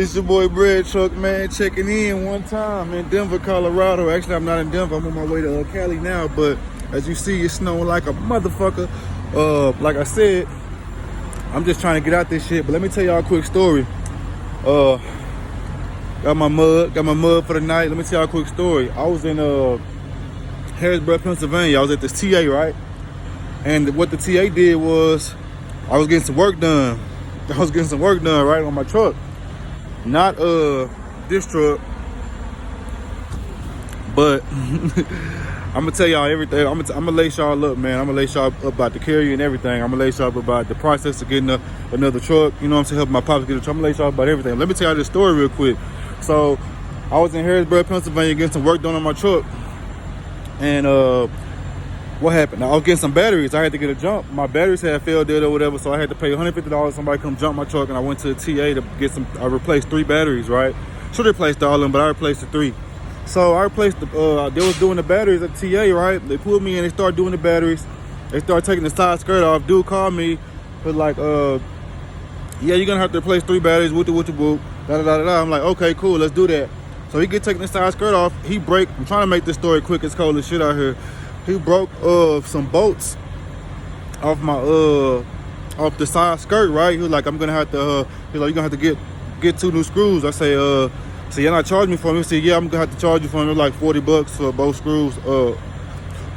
It's your boy Bread Truck, man, checking in one time in Denver, Colorado. Actually, I'm not in Denver. I'm on my way to Cali now, but as you see, it's snowing like a motherfucker. Like I said, I'm just trying to get out this shit, but let me tell y'all a quick story. Got my mud for the night. Let me tell y'all a quick story. I was in Harrisburg, Pennsylvania. I was at this TA, right? And what the TA did was, I was getting some work done. Right, on my truck. Not this truck, but I'm gonna tell y'all everything. I'm gonna lace y'all up, man. I'm gonna lace y'all up about the carrier and everything. I'm gonna lace y'all up about the process of getting another truck. You know what I'm saying? Helping my pops get a truck. I'm gonna lace y'all up about everything. Let me tell y'all this story real quick. So I was in Harrisburg, Pennsylvania, getting some work done on my truck, and what happened? I was getting some batteries. I had to get a jump. My batteries had failed dead or whatever, so I had to pay $150. Somebody come jump my truck, and I went to the TA to get some. I replaced 3 batteries, right? Should have replaced all of them, but I replaced the 3. So I replaced the. They was doing the batteries at the TA, right? They pulled me in. They started doing the batteries. They started taking the side skirt off. Dude called me, was like, yeah, you're gonna have to replace 3 batteries. Whoop. I'm like, okay, cool, let's do that. So he get taking the side skirt off. He break. I'm trying to make this story quick. It's cold as shit out here. He broke some bolts off my off the side skirt, right? He was like, I'm gonna have to he's like, you're gonna have to get 2 new screws. I say, so you're not charging me for them? He said, yeah, I'm gonna have to charge you for them. It was like $40 for both screws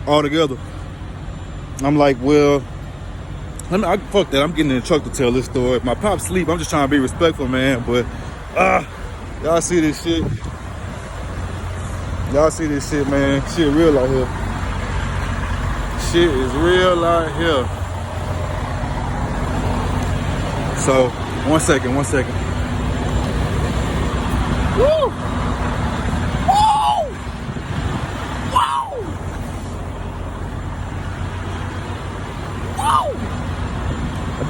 all together. I'm like, well, fuck that. I'm getting in the truck to tell this story. If my pop sleep, I'm just trying to be respectful, man. But y'all see this shit. Y'all see this shit, man. Shit real out here. Shit is real out here. So, one second. Woo! Woo! Wow! Wow! I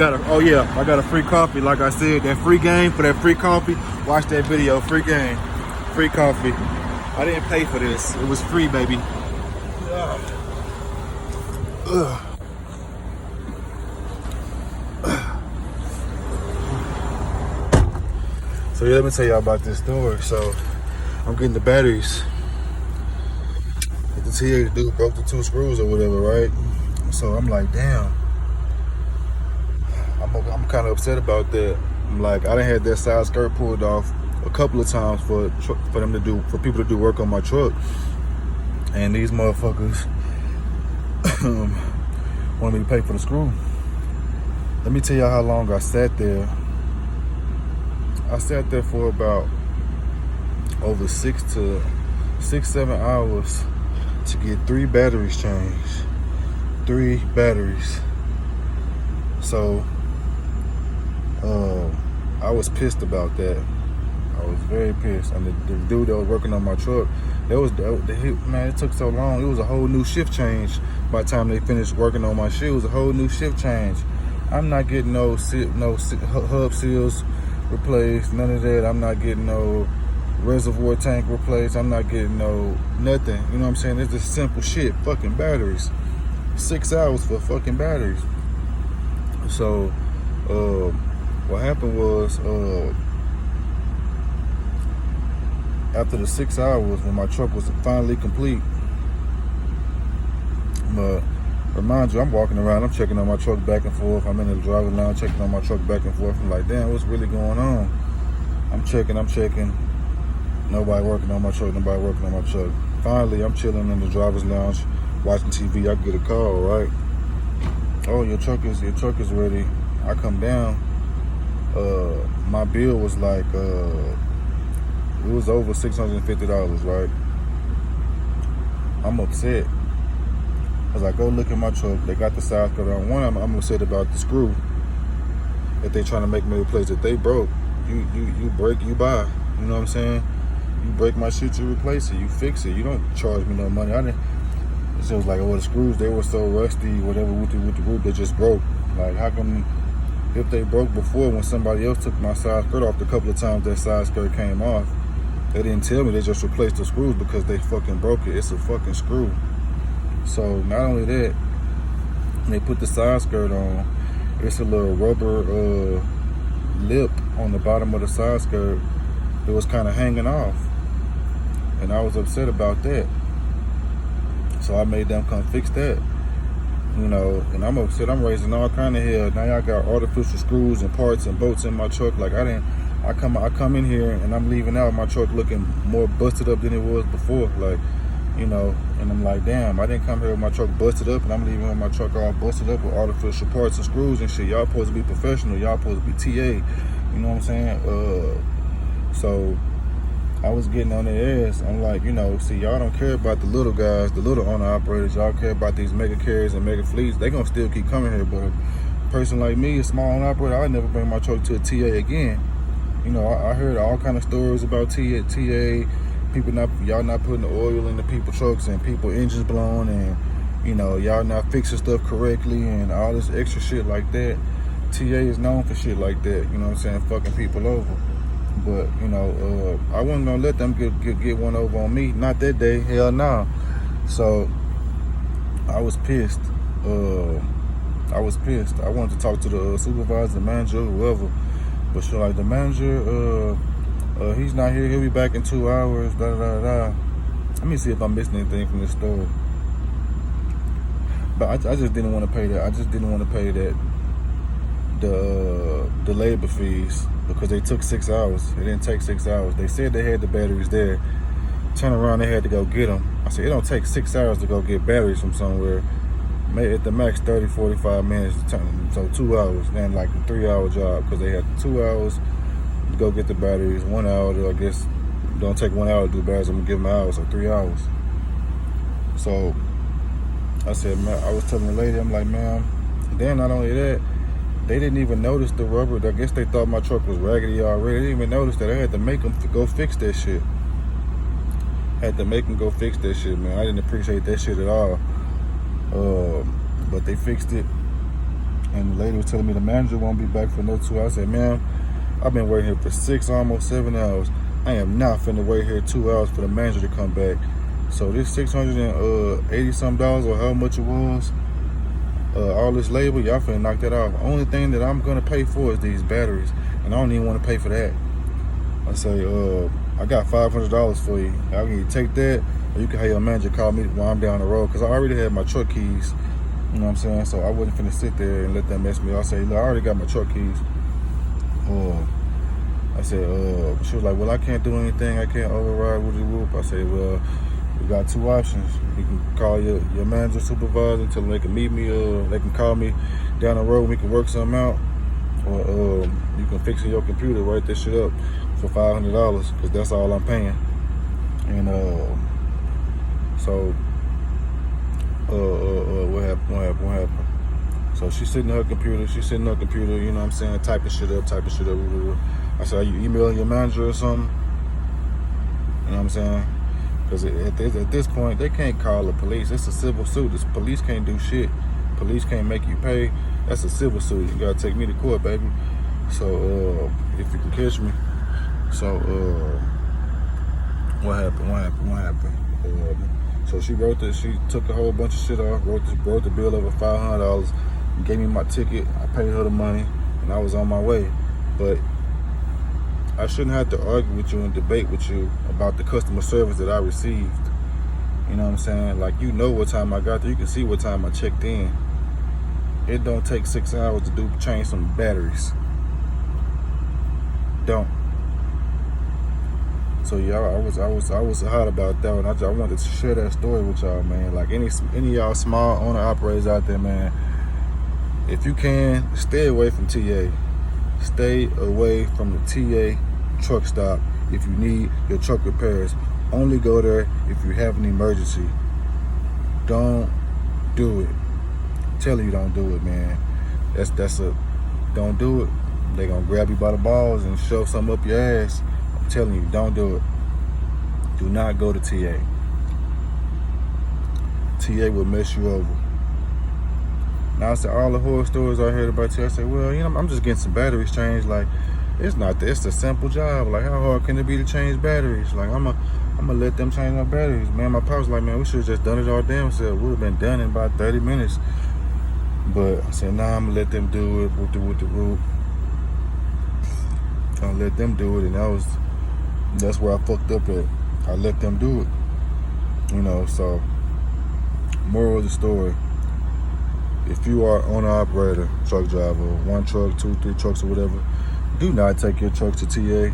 got a free coffee. Like I said, that free game for that free coffee. Watch that video. Free game. Free coffee. I didn't pay for this. It was free, baby. So yeah, let me tell y'all about this story. So I'm getting the batteries. At the TA, the dude broke the 2 screws or whatever, right? So I'm like, damn. I'm kind of upset about that. I'm like, I done had that side skirt pulled off a couple of times for people to do work on my truck, and these motherfuckers wanted me to pay for the screw. Let me tell y'all how long I sat there. I sat there for about over 6-7 hours to get 3 batteries changed. 3 batteries. So I was pissed about that. I was very pissed. And the dude that was working on my truck, man, it took so long. It was a whole new shift change by the time they finished working on my shit. It was a whole new shift change. I'm not getting no hub seals replaced, none of that. I'm not getting no reservoir tank replaced. I'm not getting no nothing. You know what I'm saying? It's just simple shit. Fucking batteries. 6 hours for fucking batteries. So, what happened was, after the 6 hours, when my truck was finally complete, but remind you, I'm walking around, I'm checking on my truck back and forth. I'm in the driver's lounge checking on my truck back and forth. I'm like, damn, what's really going on? I'm checking. Nobody working on my truck. Finally, I'm chilling in the driver's lounge, watching TV. I get a call, right? Oh, your truck is ready. I come down. My bill was like, it was over $650, right? I'm upset. As I go look at my truck, they got the side skirt on. One, I'm upset about the screw that they trying to make me replace that they broke. You break, you buy. You know what I'm saying? You break my shit, you replace it. You fix it. You don't charge me no money. It was like, oh, the screws, they were so rusty, whatever, with the root, they just broke. Like, how come if they broke before, when somebody else took my side skirt off, the couple of times that side skirt came off, they didn't tell me. They just replaced the screws because they fucking broke it. It's a fucking screw. So not only that, they put the side skirt on, it's a little rubber lip on the bottom of the side skirt it was kind of hanging off, and I was upset about that. So I made them come fix that, you know. And I'm upset. I'm raising all kind of hell. Now y'all got artificial screws and parts and bolts in my truck. Like I come in here and I'm leaving out my truck looking more busted up than it was before. Like, you know, and I'm like, damn, I didn't come here with my truck busted up, and I'm leaving with my truck all busted up with artificial parts and screws and shit. Y'all supposed to be professional. Y'all supposed to be TA. You know what I'm saying? So I was getting on their ass. I'm like, you know, see, y'all don't care about the little guys, the little owner operators. Y'all care about these mega carriers and mega fleets. They gonna still keep coming here, but a person like me, a small owner operator, I'd never bring my truck to a TA again. You know, I heard all kind of stories about TA, people y'all not putting the oil in the people trucks and people engines blown, and you know, y'all not fixing stuff correctly and all this extra shit like that. TA is known for shit like that, you know what I'm saying, fucking people over. But, you know, I wasn't gonna let them get one over on me. Not that day, hell no. So I was pissed. I wanted to talk to the supervisor, the manager, whoever. But she like, the manager, he's not here. He'll be back in 2 hours. Da da da. Let me see if I'm missing anything from this story. But I just didn't want to pay that. I just didn't want to pay that the labor fees, because they took 6 hours. It didn't take 6 hours. They said they had the batteries there. Turn around, they had to go get them. I said, it don't take 6 hours to go get batteries from somewhere. Maybe at the max 30, 45 minutes. So 2 hours, and like a 3-hour job, because they had 2 hours to go get the batteries. 1 hour to, I guess, don't take 1 hour to do batteries. I'm gonna give them an hour, so 3 hours. So I said, man, I was telling the lady, I'm like, ma'am, then not only that, they didn't even notice the rubber. I guess they thought my truck was raggedy already. They didn't even notice that. I had to make them go fix that shit. Had to make them go fix that shit, man. I didn't appreciate that shit at all. But they fixed it. And the lady was telling me the manager won't be back for another 2 hours. I said, ma'am, I've been waiting here for 6, almost 7 hours. I am not finna wait here 2 hours for the manager to come back. So this $680 something, or how much it was, all this labor, y'all finna knock that off. Only thing that I'm gonna pay for is these batteries, and I don't even want to pay for that. I say, I got $500 for you. I can either take that, or you can have your manager call me while I'm down the road, because I already had my truck keys. You know what I'm saying? So I wasn't finna sit there and let them mess me up. I say, look, I already got my truck keys. I said, she was like, well, I can't do anything. I can't override with the whoop. I said, well, we got 2 options. You can call your manager, supervisor, tell them they can meet me, they can call me down the road, we can work something out, or you can fix it in your computer, write this shit up for $500, because that's all I'm paying. And so what happened? So she's sitting in her computer, you know what I'm saying, typing shit up. I said, are you emailing your manager or something? You know what I'm saying? Because at this point, they can't call the police. It's a civil suit. The police can't do shit. Police can't make you pay. That's a civil suit. You gotta take me to court, baby. So if you can catch me. So what happened? So she wrote this. She took a whole bunch of shit off. Wrote the bill over $500. Gave me my ticket. I paid her the money, and I was on my way. But I shouldn't have to argue with you and debate with you about the customer service that I received. You know what I'm saying? Like, you know what time I got there. You can see what time I checked in. It don't take 6 hours to change some batteries. Don't. So y'all, I was hot about that one. I wanted to share that story with y'all, man. Like, any of y'all small owner operators out there, man, if you can, stay away from TA. Stay away from the TA truck stop if you need your truck repairs. Only go there if you have an emergency. Don't do it. I'm telling you, don't do it, man. Don't do it. They're gonna grab you by the balls and shove something up your ass. I'm telling you, don't do it. Do not go to TA. TA will mess you over. Now, I said, all the horror stories I heard about TA, I said, well, you know, I'm just getting some batteries changed. Like, it's a simple job. Like, how hard can it be to change batteries? Like, I'm gonna let them change my batteries. Man, my pops like, man, we should have just done it all damn self. We would have been done in about 30 minutes. But I said, nah, I'm gonna let them do it with the root. I'll let them do it, and That's where I fucked up at. I let them do it. You know, so moral of the story, if you are owner operator, truck driver, 1 truck, 2, 3 trucks or whatever, do not take your truck to TA.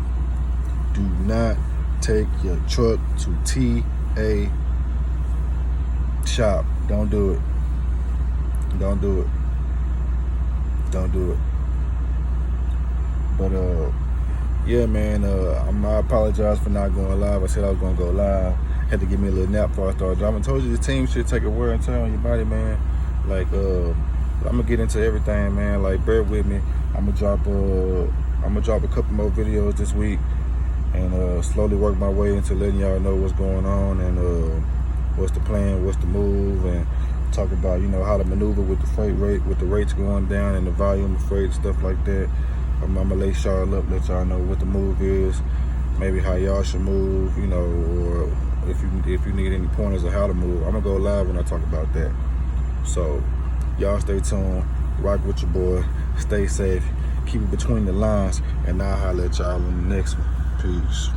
Do not take your truck to TA shop. Don't do it. Don't do it. Don't do it. But yeah, man, I apologize for not going live. I said I was gonna go live. Had to give me a little nap before I started driving. I told you the team should take a wear and tear on your body, man. Like, I'm gonna get into everything, man. Like, bear with me. I'm gonna drop a couple more videos this week, and slowly work my way into letting y'all know what's going on and what's the plan, what's the move, and talk about, you know, how to maneuver with the freight rate, with the rates going down and the volume of freight, stuff like that. I'm gonna lace y'all up, let y'all know what the move is, maybe how y'all should move, you know, or if you need any pointers on how to move. I'm gonna go live when I talk about that. So y'all stay tuned, rock with your boy, stay safe, keep it between the lines, and I'll holler at y'all on the next one. Peace.